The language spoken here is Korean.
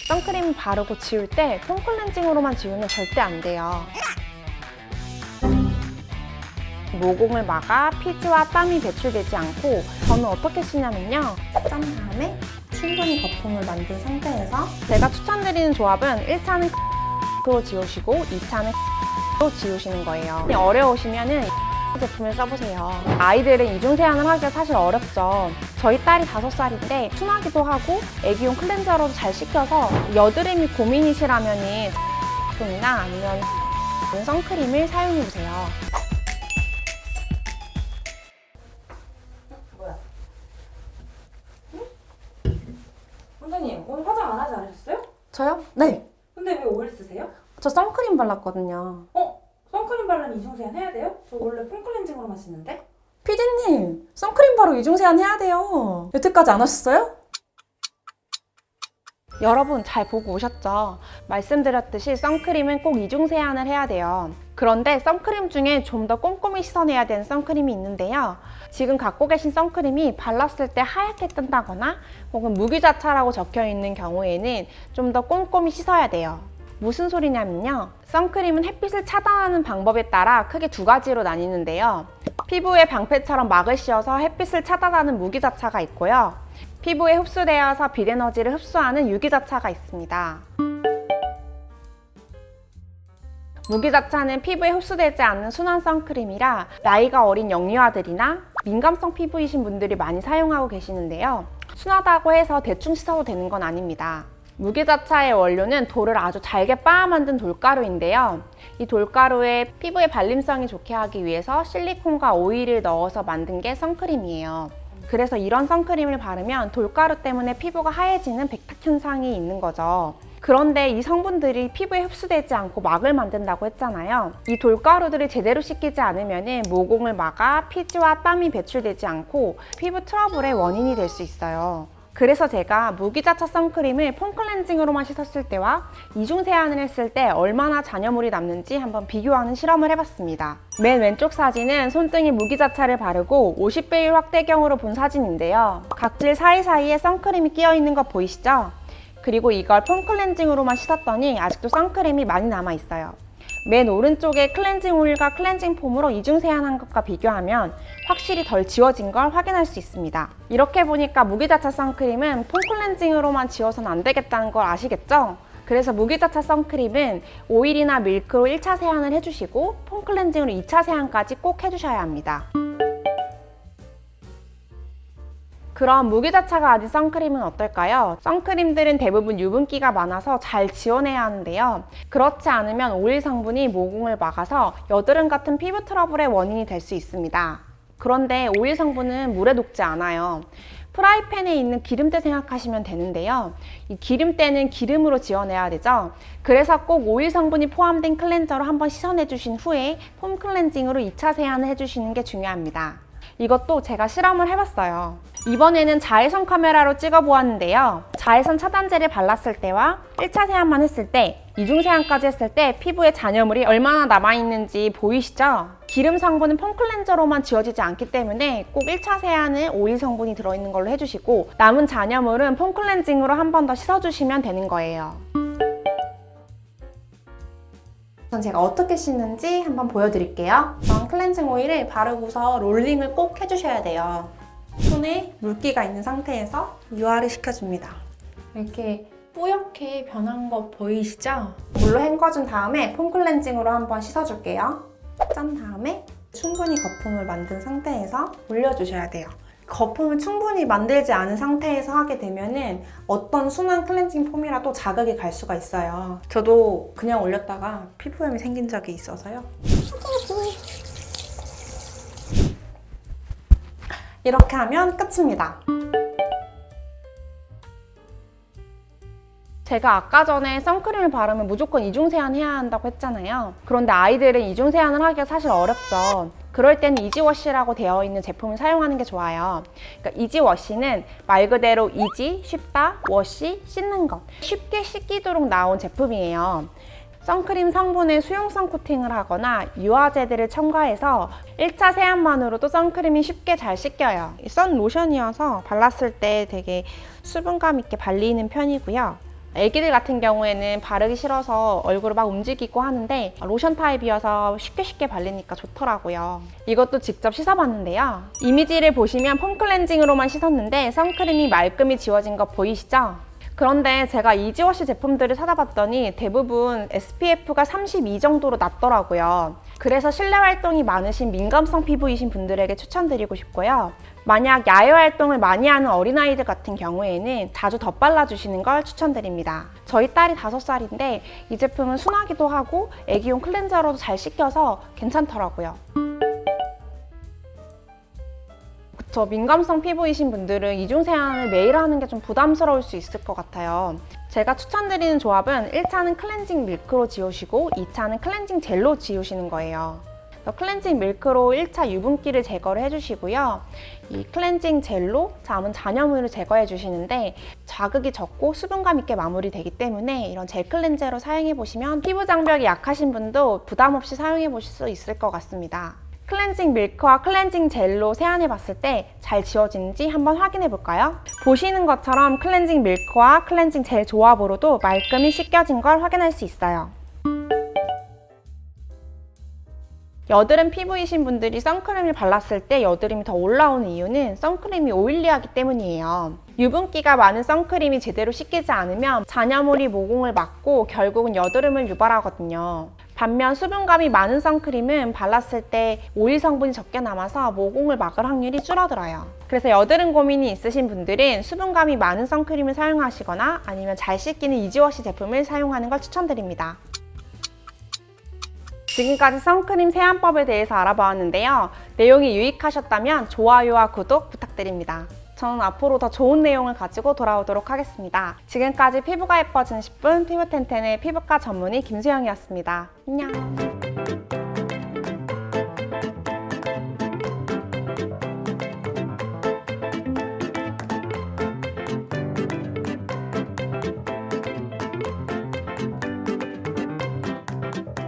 선크림 바르고 지울 때 폼 클렌징으로만 지우면 절대 안 돼요. 모공을 막아 피지와 땀이 배출되지 않고 저는 어떻게 쓰냐면요. 짠 다음에 충분히 거품을 만든 상태에서 제가 추천드리는 조합은 1차는 로 지우시고 2차는 로 지우시는 거예요. 어려우시면은 제품을 써보세요. 아이들은 이중 세안을 하기가 사실 어렵죠. 저희 딸이 5살인데 순하기도 하고 애기용 클렌저로도 잘 씻겨서 여드름이 고민이시라면은 제품이나 아니면 선크림을 사용해보세요. 뭐야? 원장님, 오늘 화장 안 하지 않으셨어요? 저요? 네. 근데 왜 오일 쓰세요? 저 선크림 발랐거든요. 선크림 바르면 이중세안 해야 돼요? 저 원래 폼 클렌징으로만 씻는데? 피디님, 선크림 바로 이중 세안 해야 돼요. 여태까지 안 하셨어요? 여러분 잘 보고 오셨죠? 말씀드렸듯이 선크림은 꼭 이중 세안을 해야 돼요. 그런데 선크림 중에 좀 더 꼼꼼히 씻어내야 되는 선크림이 있는데요. 지금 갖고 계신 선크림이 발랐을 때 하얗게 뜬다거나 혹은 무기자차라고 적혀 있는 경우에는 좀 더 꼼꼼히 씻어야 돼요. 무슨 소리냐면요. 선크림은 햇빛을 차단하는 방법에 따라 크게 2가지로 나뉘는데요. 피부에 방패처럼 막을 씌워서 햇빛을 차단하는 무기자차가 있고요. 피부에 흡수되어서 빛 에너지를 흡수하는 유기자차가 있습니다. 무기자차는 피부에 흡수되지 않는 순한 선크림이라 나이가 어린 영유아들이나 민감성 피부이신 분들이 많이 사용하고 계시는데요. 순하다고 해서 대충 씻어도 되는 건 아닙니다. 무기자차의 원료는 돌을 아주 잘게 빻아 만든 돌가루인데요. 이 돌가루에 피부의 발림성이 좋게 하기 위해서 실리콘과 오일을 넣어서 만든 게 선크림이에요. 그래서 이런 선크림을 바르면 돌가루 때문에 피부가 하얘지는 백탁 현상이 있는 거죠. 그런데 이 성분들이 피부에 흡수되지 않고 막을 만든다고 했잖아요. 이 돌가루들을 제대로 씻기지 않으면 모공을 막아 피지와 땀이 배출되지 않고 피부 트러블의 원인이 될 수 있어요. 그래서 제가 무기자차 선크림을 폼 클렌징으로만 씻었을 때와 이중 세안을 했을 때 얼마나 잔여물이 남는지 한번 비교하는 실험을 해봤습니다. 맨 왼쪽 사진은 손등에 무기자차를 바르고 50배율 확대경으로 본 사진인데요. 각질 사이사이에 선크림이 끼어 있는 거 보이시죠? 그리고 이걸 폼 클렌징으로만 씻었더니 아직도 선크림이 많이 남아있어요. 맨 오른쪽에 클렌징 오일과 클렌징 폼으로 이중 세안한 것과 비교하면 확실히 덜 지워진 걸 확인할 수 있습니다. 이렇게 보니까 무기자차 선크림은 폼 클렌징으로만 지워서는 안 되겠다는 걸 아시겠죠? 그래서 무기자차 선크림은 오일이나 밀크로 1차 세안을 해주시고 폼 클렌징으로 2차 세안까지 꼭 해주셔야 합니다. 그럼 무기자차가 아닌 선크림은 어떨까요? 선크림들은 대부분 유분기가 많아서 잘 지워내야 하는데요. 그렇지 않으면 오일 성분이 모공을 막아서 여드름 같은 피부 트러블의 원인이 될 수 있습니다. 그런데 오일 성분은 물에 녹지 않아요. 프라이팬에 있는 기름때 생각하시면 되는데요. 이 기름때는 기름으로 지워내야 되죠. 그래서 꼭 오일 성분이 포함된 클렌저로 한번 씻어내 주신 후에 폼 클렌징으로 2차 세안을 해주시는 게 중요합니다. 이것도 제가 실험을 해봤어요. 이번에는 자외선 카메라로 찍어보았는데요. 자외선 차단제를 발랐을 때와 1차 세안만 했을 때, 이중 세안까지 했을 때 피부에 잔여물이 얼마나 남아있는지 보이시죠? 기름 성분은 폼 클렌저로만 지워지지 않기 때문에 꼭 1차 세안은 오일 성분이 들어있는 걸로 해주시고 남은 잔여물은 폼 클렌징으로 한 번 더 씻어주시면 되는 거예요. 우선 제가 어떻게 씻는지 한번 보여드릴게요. 우선 클렌징 오일을 바르고서 롤링을 꼭 해주셔야 돼요. 손에 물기가 있는 상태에서 유화를 시켜줍니다. 이렇게 뿌옇게 변한 거 보이시죠? 물로 헹궈준 다음에 폼 클렌징으로 한번 씻어줄게요. 짠 다음에 충분히 거품을 만든 상태에서 올려주셔야 돼요. 거품을 충분히 만들지 않은 상태에서 하게 되면은 어떤 순한 클렌징 폼이라도 자극이 갈 수가 있어요. 저도 그냥 올렸다가 피부염이 생긴 적이 있어서요. 이렇게 하면 끝입니다. 제가 아까 전에 선크림을 바르면 무조건 이중 세안해야 한다고 했잖아요. 그런데 아이들은 이중 세안을 하기가 사실 어렵죠. 그럴 때는 이지워시라고 되어 있는 제품을 사용하는 게 좋아요. 그러니까 이지워시는 말 그대로 이지, 쉽다, 워시, 씻는 것. 쉽게 씻기도록 나온 제품이에요. 선크림 성분에 수용성 코팅을 하거나 유화제들을 첨가해서 1차 세안만으로도 선크림이 쉽게 잘 씻겨요. 선 로션이어서 발랐을 때 되게 수분감 있게 발리는 편이고요. 애기들 같은 경우에는 바르기 싫어서 얼굴을 막 움직이고 하는데 로션 타입이어서 쉽게 발리니까 좋더라고요. 이것도 직접 씻어봤는데요. 이미지를 보시면 폼 클렌징으로만 씻었는데 선크림이 말끔히 지워진 거 보이시죠? 그런데 제가 이지워시 제품들을 찾아봤더니 대부분 SPF가 32 정도로 낮더라고요. 그래서 실내 활동이 많으신 민감성 피부이신 분들에게 추천드리고 싶고요. 만약 야외 활동을 많이 하는 어린아이들 같은 경우에는 자주 덧발라주시는 걸 추천드립니다. 저희 딸이 5살인데 이 제품은 순하기도 하고 애기용 클렌저로도 잘 씻겨서 괜찮더라고요. 그쵸, 민감성 피부이신 분들은 이중 세안을 매일 하는 게 좀 부담스러울 수 있을 것 같아요. 제가 추천드리는 조합은 1차는 클렌징 밀크로 지우시고 2차는 클렌징 젤로 지우시는 거예요. 클렌징 밀크로 1차 유분기를 제거를 해주시고요. 이 클렌징 젤로 남은 잔여물을 제거해 주시는데 자극이 적고 수분감 있게 마무리되기 때문에 이런 젤 클렌저로 사용해 보시면 피부 장벽이 약하신 분도 부담 없이 사용해 보실 수 있을 것 같습니다. 클렌징 밀크와 클렌징 젤로 세안해 봤을 때 잘 지워지는지 한번 확인해 볼까요? 보시는 것처럼 클렌징 밀크와 클렌징 젤 조합으로도 말끔히 씻겨진 걸 확인할 수 있어요. 여드름 피부이신 분들이 선크림을 발랐을 때 여드름이 더 올라오는 이유는 선크림이 오일리하기 때문이에요. 유분기가 많은 선크림이 제대로 씻기지 않으면 잔여물이 모공을 막고 결국은 여드름을 유발하거든요. 반면 수분감이 많은 선크림은 발랐을 때 오일 성분이 적게 남아서 모공을 막을 확률이 줄어들어요. 그래서 여드름 고민이 있으신 분들은 수분감이 많은 선크림을 사용하시거나 아니면 잘 씻기는 이지워시 제품을 사용하는 걸 추천드립니다. 지금까지 선크림 세안법에 대해서 알아보았는데요. 내용이 유익하셨다면 좋아요와 구독 부탁드립니다. 저는 앞으로 더 좋은 내용을 가지고 돌아오도록 하겠습니다. 지금까지 피부가 예뻐지는 10분 피부텐텐의 피부과 전문의 김수영이었습니다. 안녕.